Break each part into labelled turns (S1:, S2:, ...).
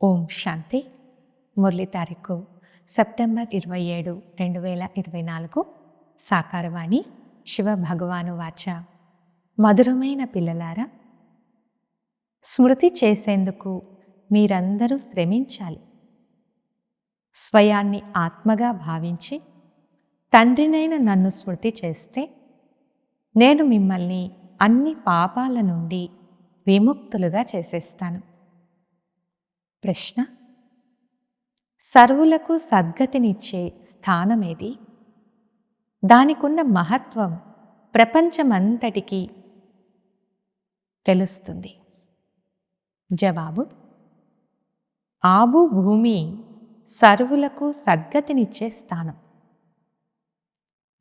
S1: ఓం శాంతి. మురళి తారీఖు సెప్టెంబర్ 27, 2024. సాకారవాణి. శివ భగవాను వాచ. మధురమైన పిల్లలారా, స్మృతి చేసేందుకు మీరందరూ శ్రమించాలి. స్వయాన్ని ఆత్మగా భావించి తండ్రినైన నన్ను స్మృతి చేస్తే నేను మిమ్మల్ని అన్ని పాపాల నుండి విముక్తులుగా చేసేస్తాను. ప్రశ్న: సర్వులకు సద్గతినిచ్చే స్థానమేది? దానికున్న మహత్వం ప్రపంచమంతటికీ తెలుస్తుంది. జవాబు: ఆబు భూమి సర్వులకు సద్గతినిచ్చే స్థానం.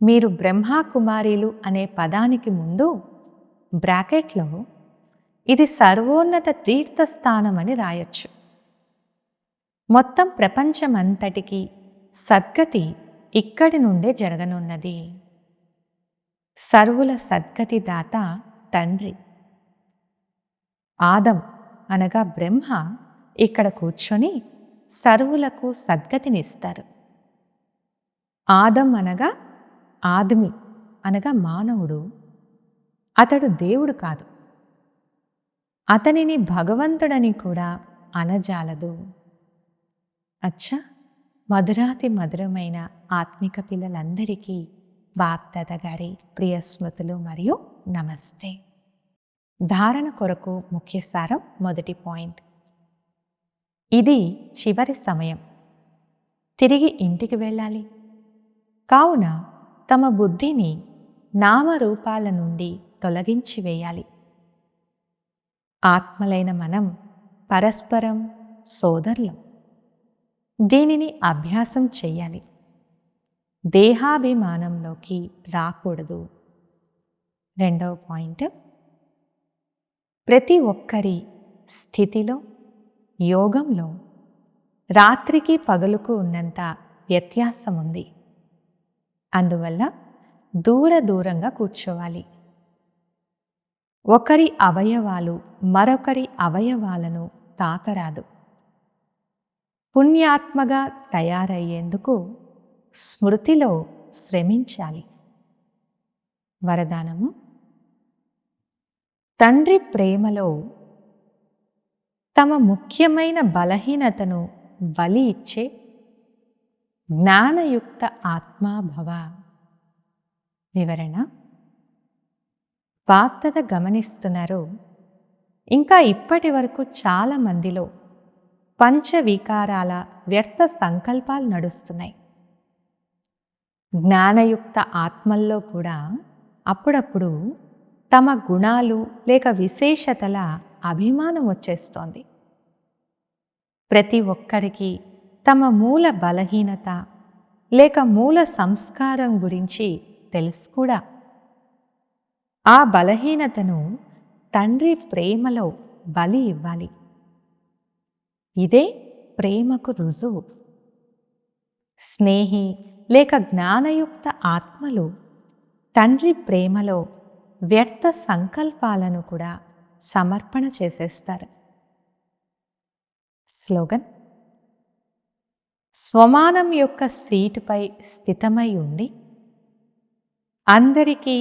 S1: మీరు బ్రహ్మకుమారీలు అనే పదానికి ముందు బ్రాకెట్లో ఇది సర్వోన్నత తీర్థస్థానమని రాయొచ్చు. మొత్తం ప్రపంచమంతటికీ సద్గతి ఇక్కడి నుండే జరగనున్నది. సర్వుల సద్గతి దాత తండ్రి. ఆదం అనగా బ్రహ్మ ఇక్కడ కూర్చొని సర్వులకు సద్గతినిస్తారు. ఆదం అనగా ఆద్మి అనగా మానవుడు. అతడు దేవుడు కాదు. అతనిని భగవంతుడని కూడా అనజాలదు. అచ్చా, మధురాతి మధురమైన ఆత్మిక పిల్లలందరికీ బాప్దాదా గారి ప్రియ స్మృతులు మరియు నమస్తే. ధారణ కొరకు ముఖ్య సారం. మొదటి పాయింట్: ఇది చివరి సమయం. తిరిగి ఇంటికి వెళ్ళాలి. కావున తమ బుద్ధిని నామరూపాల నుండి తొలగించి వేయాలి. ఆత్మలైన మనం పరస్పరం సోదరులం. దీనిని అభ్యాసం చెయ్యాలి. దేహాభిమానంలోకి రాకూడదు. రెండవ పాయింట్: ప్రతి ఒక్కరి స్థితిలో, యోగంలో రాత్రికి పగలుకు ఉన్నంత వ్యత్యాసం ఉంది. అందువల్ల దూరంగా కూర్చోవాలి. ఒకరి అవయవాలు మరొకరి అవయవాలను తాకరాదు. పుణ్యాత్మగా తయారయ్యేందుకు స్మృతిలో శ్రమించాలి. వరదానము: తండ్రి ప్రేమలో తమ ముఖ్యమైన బలహీనతను బలి ఇచ్చే జ్ఞానయుక్త ఆత్మాభవ. వివరణ: బాప్దాదా గమనిస్తున్నారు, ఇంకా ఇప్పటి వరకు చాలా మందిలో పంచవికారాల వ్యర్థ సంకల్పాలు నడుస్తున్నాయి. జ్ఞానయుక్త ఆత్మల్లో కూడా అప్పుడప్పుడు తమ గుణాలు లేక విశేషతల అభిమానం వచ్చేస్తోంది. ప్రతి ఒక్కరికి తమ మూల బలహీనత లేక మూల సంస్కారం గురించి తెలుసు కూడా. ఆ బలహీనతను తండ్రి ప్రేమలో బలి ఇవ్వాలి. ఇదే ప్రేమకు రుజువు. స్నేహి లేక జ్ఞానయుక్త ఆత్మలు తండ్రి ప్రేమలో వ్యర్థ సంకల్పాలను కూడా సమర్పణ చేసేస్తారు. స్లోగన్: స్వమానం యొక్క సీటుపై స్థితమై ఉండి అందరికీ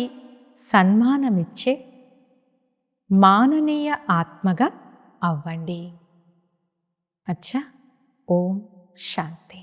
S1: సన్మానమిచ్చే మాననీయ ఆత్మగా అవ్వండి. అచ్చా. ఓం శాంతి.